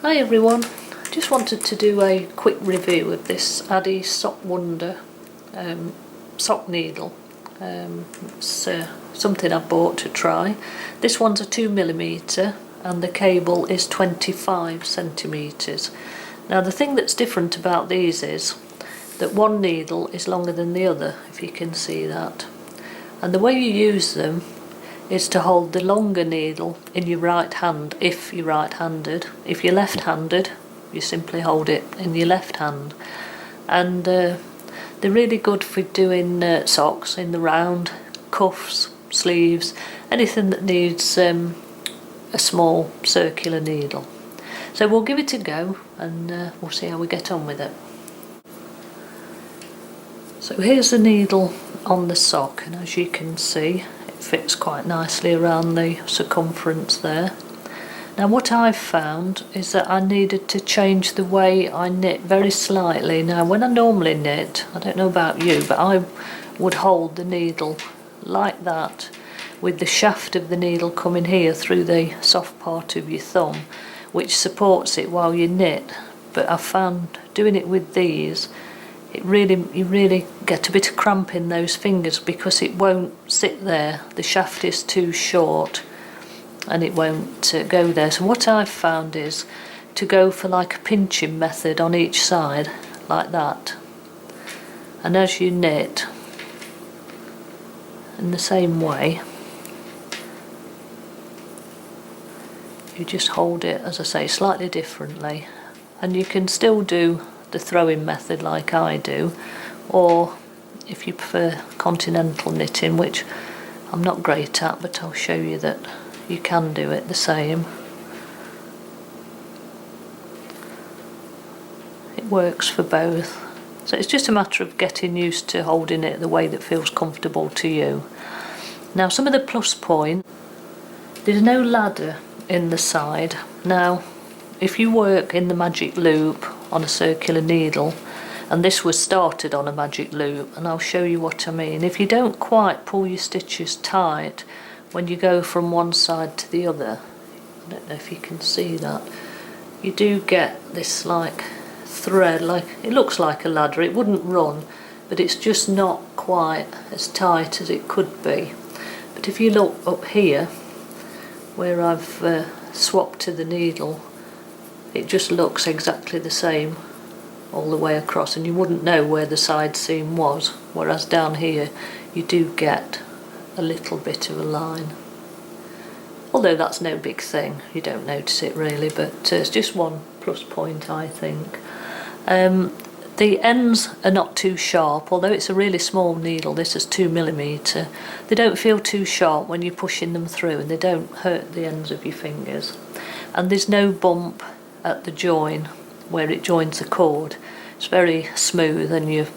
Hi everyone, just wanted to do a quick review of this Addi Sock Wonder sock needle. It's something I bought to try. This one's a 2mm and the cable is 25cm. Now the thing that's different about these is that one needle is longer than the other, if you can see that. And the way you use them is to hold the longer needle in your right hand if you're right-handed. If you're left-handed, you simply hold it in your left hand. And they're really good for doing socks in the round, cuffs, sleeves, anything that needs a small circular needle. So we'll give it a go and we'll see how we get on with it. So here's the needle on the sock, and as you can see, fits quite nicely around the circumference there. Now what I've found is that I needed to change the way I knit very slightly. Now when I normally knit, I don't know about you, but I would hold the needle like that with the shaft of the needle coming here through the soft part of your thumb, which supports it while you knit. But I found doing it with these, you really get a bit of cramp in those fingers because it won't sit there. The shaft is too short and it won't go there. So what I've found is to go for like a pinching method on each side, like that. And as you knit, in the same way, you just hold it, as I say, slightly differently. And you can still do the throwing method like I do, or if you prefer continental knitting, which I'm not great at, but I'll show you that you can do it the same. It works for both, so it's just a matter of getting used to holding it the way that feels comfortable to you. Now some of the plus points, there's no ladder in the side. Now if you work in the magic loop on a circular needle, and this was started on a magic loop, and I'll show you what I mean. If you don't quite pull your stitches tight when you go from one side to the other, I don't know if you can see that, you do get this like thread, like it looks like a ladder. It wouldn't run, but it's just not quite as tight as it could be. But if you look up here where I've swapped to the needle, it just looks exactly the same all the way across, and you wouldn't know where the side seam was, whereas down here you do get a little bit of a line. Although that's no big thing, you don't notice it really, but it's just one plus point, I think. The ends are not too sharp, although it's a really small needle. This is 2mm. They don't feel too sharp when you're pushing them through, and they don't hurt the ends of your fingers. And there's no bump at the join where it joins the cord. It's very smooth and your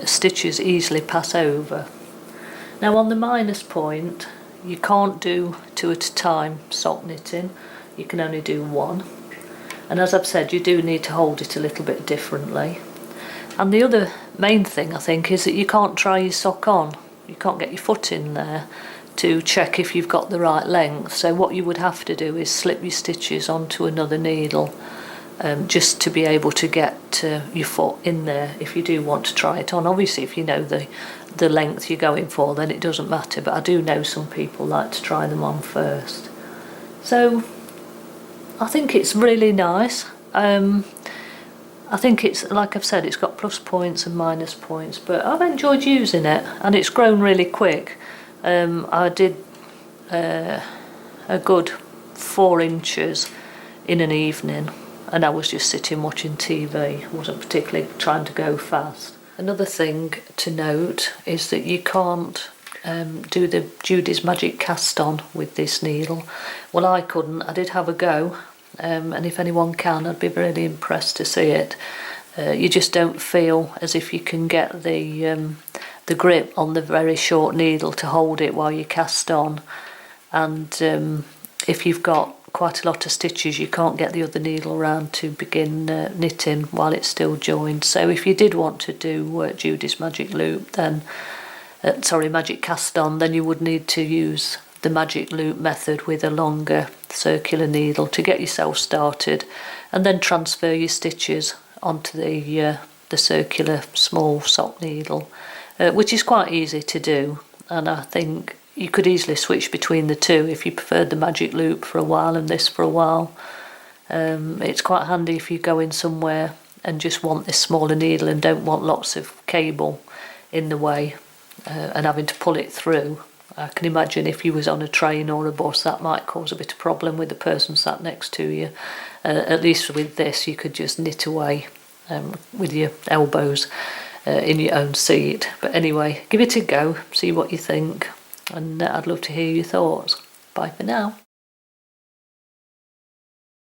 stitches easily pass over. Now on the minus point, you can't do 2 at a time sock knitting, you can only do 1. And as I've said, you do need to hold it a little bit differently. And the other main thing I think is that you can't try your sock on. You can't get your foot in there to check if you've got the right length. So what you would have to do is slip your stitches onto another needle just to be able to get your foot in there if you do want to try it on. Obviously if you know the length you're going for, then it doesn't matter, but I do know some people like to try them on first. So I think it's really nice. I think it's, like I've said, it's got plus points and minus points, but I've enjoyed using it and it's grown really quick. I did a good 4 inches in an evening, and I was just sitting watching TV. Wasn't particularly trying to go fast. Another thing to note is that you can't do the Judy's Magic cast on with this needle. Well, I couldn't. I did have a go, and if anyone can, I'd be really impressed to see it. You just don't feel as if you can get the grip on the very short needle to hold it while you cast on, and if you've got quite a lot of stitches you can't get the other needle around to begin knitting while it's still joined. So if you did want to do Judy's Magic Loop, then Magic cast on, then you would need to use the magic loop method with a longer circular needle to get yourself started, and then transfer your stitches onto the circular small sock needle, which is quite easy to do. And I think you could easily switch between the two if you preferred the magic loop for a while and this for a while. It's quite handy if you're going somewhere and just want this smaller needle and don't want lots of cable in the way and having to pull it through. I can imagine if you was on a train or a bus, that might cause a bit of problem with the person sat next to you. At least with this, you could just knit away with your elbows in your own seat. But anyway, give it a go, see what you think, and I'd love to hear your thoughts. Bye for now.